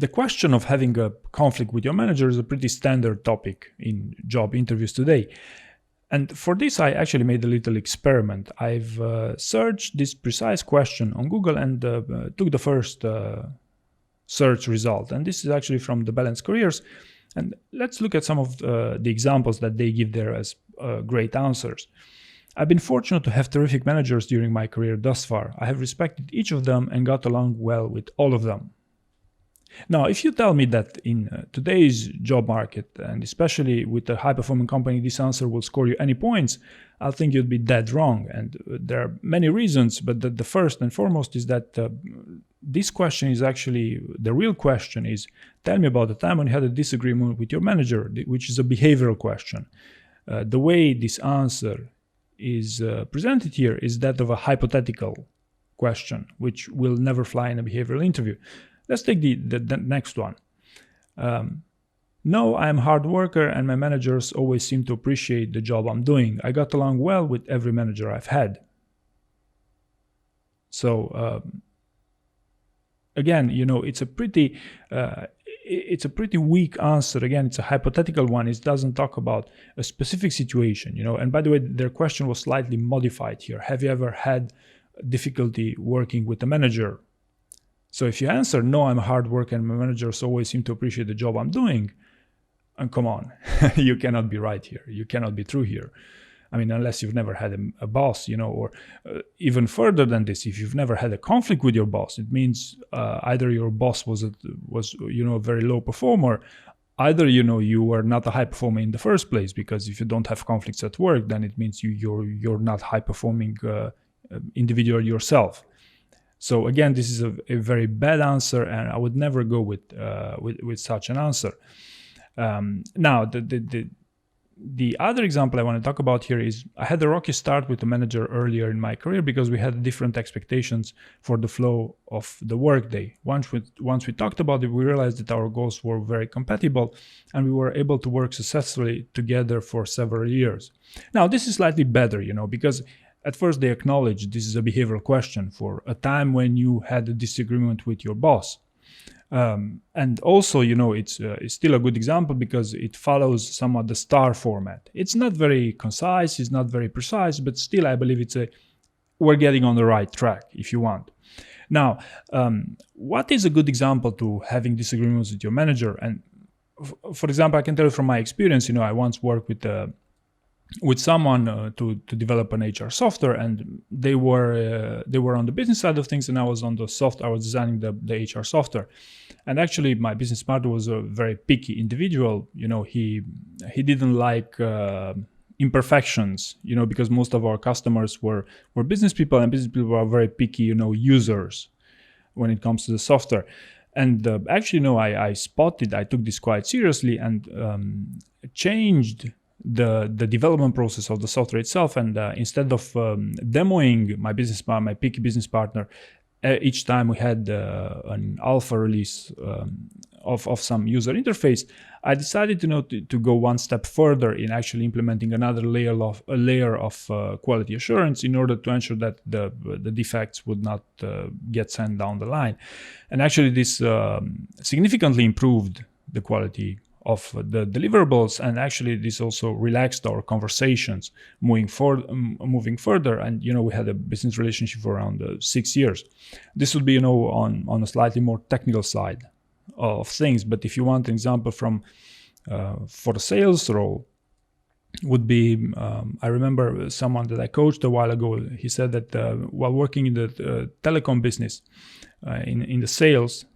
The question of having a conflict with your manager is a pretty standard topic in job interviews today. And for this, I actually made a little experiment. I've searched this precise question on Google and took the first search result. And this is actually from the Balanced Careers. And let's look at some of the examples that they give there as great answers. I've been fortunate to have terrific managers during my career thus far. I have respected each of them and got along well with all of them. Now, if you tell me that in today's job market, and especially with a high-performing company, this answer will score you any points, I'll think you'd be dead wrong. And there are many reasons, but the first and foremost is that this question is actually, the real question is, tell me about the time when you had a disagreement with your manager, which is a behavioral question. The way this answer is presented here is that of a hypothetical question, which will never fly in a behavioral interview. Let's take the next one. No, I'm a hard worker and my managers always seem to appreciate the job I'm doing. I got along well with every manager I've had. So again, it's a pretty weak answer. Again, it's a hypothetical one. It doesn't talk about a specific situation, And by the way, their question was slightly modified here. Have you ever had difficulty working with a manager? So if you answer, no, I'm a hard worker and my managers always seem to appreciate the job I'm doing, and come on, you cannot be right here. You cannot be true here. I mean, unless you've never had a boss, or even further than this, if you've never had a conflict with your boss, it means either your boss was a very low performer, either, you were not a high performer in the first place, because if you don't have conflicts at work, then it means you're not high performing individual yourself. So again, this is a very bad answer, and I would never go with such an answer. Now, the other example I want to talk about here is I had a rocky start with the manager earlier in my career because we had different expectations for the flow of the workday. Once we talked about it, we realized that our goals were very compatible, and we were able to work successfully together for several years. Now, this is slightly better, because at first they acknowledge this is a behavioral question for a time when you had a disagreement with your boss. And also, it's still a good example because it follows somewhat the STAR format. It's not very concise, it's not very precise, but still I believe we're getting on the right track, if you want. Now, what is a good example to having disagreements with your manager? And for example, I can tell you from my experience, I once worked with someone to develop an HR software, and they were on the business side of things, and I was on the software. I was designing the HR software, and actually my business partner was a very picky individual. He didn't like imperfections, because most of our customers were business people, and business people are very picky, users when it comes to the software. And actually, I took this quite seriously and changed the development process of the software itself, and instead of demoing my picky business partner each time we had an alpha release of some user interface, I decided to go one step further in actually implementing another layer of quality assurance in order to ensure that the defects would not get sent down the line. And actually this significantly improved the quality of the deliverables, and actually this also relaxed our conversations moving further. And we had a business relationship for around 6 years. This would be on a slightly more technical side of things, but if you want an example from for the sales role, would be I remember someone that I coached a while ago. He said that while working in the telecom business, in the sales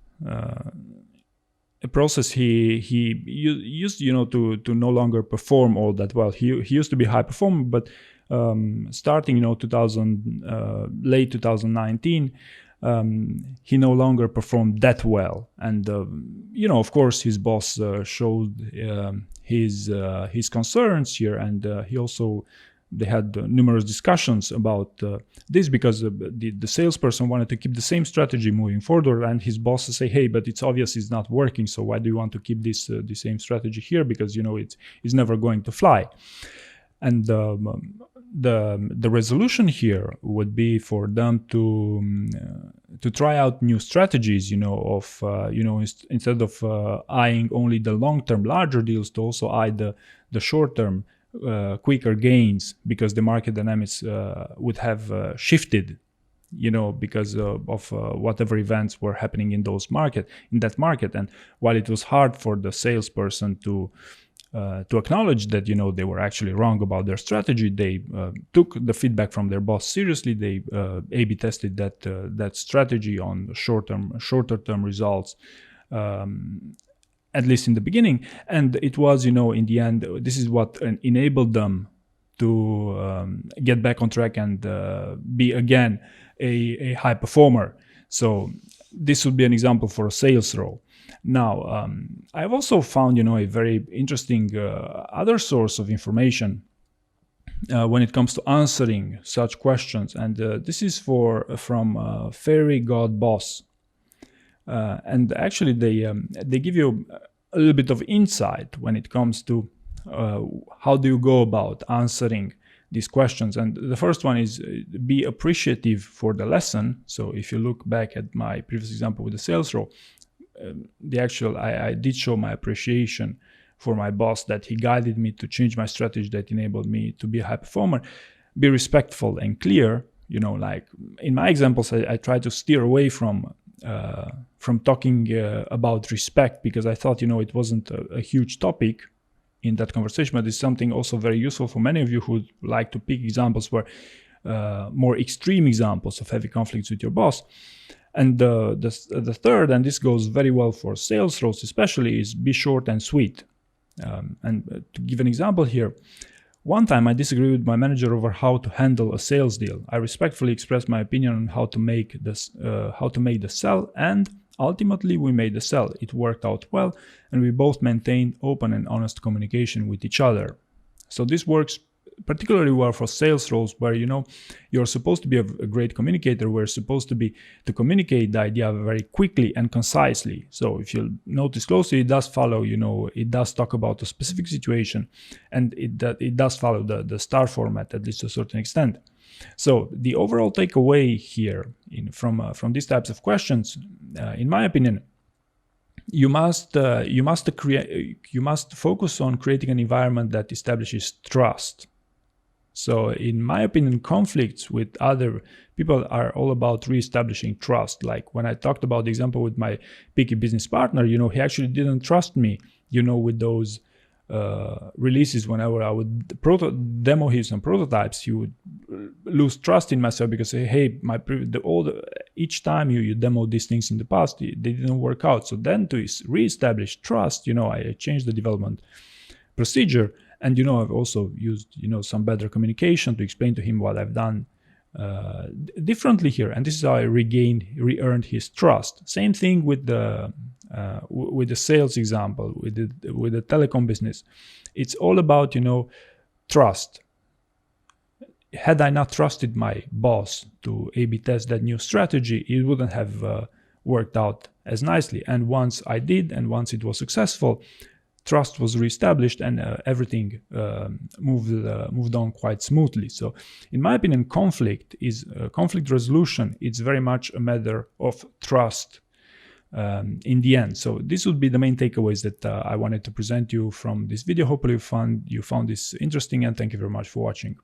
process, he used to no longer perform all that well. He used to be high performer, but starting late 2019, he no longer performed that well. And of course his boss showed his concerns here, and they had numerous discussions about this, because the salesperson wanted to keep the same strategy moving forward, and his boss say, hey, but it's obvious it's not working, so why do you want to keep this the same strategy here, because it's never going to fly. And the resolution here would be for them to try out new strategies, of instead of eyeing only the long-term larger deals, to also eye the short-term quicker gains, because the market dynamics would have shifted, because of whatever events were happening in that market. And while it was hard for the salesperson to acknowledge that they were actually wrong about their strategy, they took the feedback from their boss seriously. They A/B tested that strategy on shorter term results, at least in the beginning. And it was, in the end, this is what enabled them to get back on track and be again a high performer. So this would be an example for a sales role. Now, I've also found, a very interesting other source of information when it comes to answering such questions, and this is from Fairy God Boss, and actually they give you a little bit of insight when it comes to how do you go about answering these questions. And the first one is be appreciative for the lesson. So if you look back at my previous example with the sales role, I did show my appreciation for my boss, that he guided me to change my strategy that enabled me to be a high performer. Be respectful and clear. Like in my examples, I try to steer away from talking about respect, because I thought it wasn't a huge topic in that conversation, but it's something also very useful for many of you who like to pick examples where more extreme examples of heavy conflicts with your boss. And the third, and this goes very well for sales roles especially, is be short and sweet. And to give an example here, one time I disagreed with my manager over how to handle a sales deal. I respectfully expressed my opinion on how to make the sell, and ultimately we made the sell. It worked out well, and we both maintained open and honest communication with each other. So this works particularly well for sales roles, where you're supposed to be a great communicator. We're supposed to communicate the idea very quickly and concisely. So if you notice closely, it does follow, it does talk about a specific situation, and it does follow the STAR format, at least to a certain extent. So the overall takeaway here from these types of questions, in my opinion, you must focus on creating an environment that establishes trust. So in my opinion, conflicts with other people are all about reestablishing trust. Like when I talked about the example with my picky business partner, he actually didn't trust me, with those releases. Whenever I would demo him some prototypes, he would lose trust in myself, because hey, each time you demoed these things in the past, they didn't work out. So then to reestablish trust, I changed the development procedure. And, I've also used, some better communication to explain to him what I've done differently here. And this is how I re-earned his trust. Same thing with the sales example, with the telecom business. It's all about, trust. Had I not trusted my boss to A/B test that new strategy, it wouldn't have worked out as nicely. And once I did, and once it was successful, trust was reestablished, and everything moved on quite smoothly. So in my opinion, conflict resolution, it's very much a matter of trust in the end. So this would be the main takeaways that I wanted to present you from this video. Hopefully you found this interesting, and thank you very much for watching.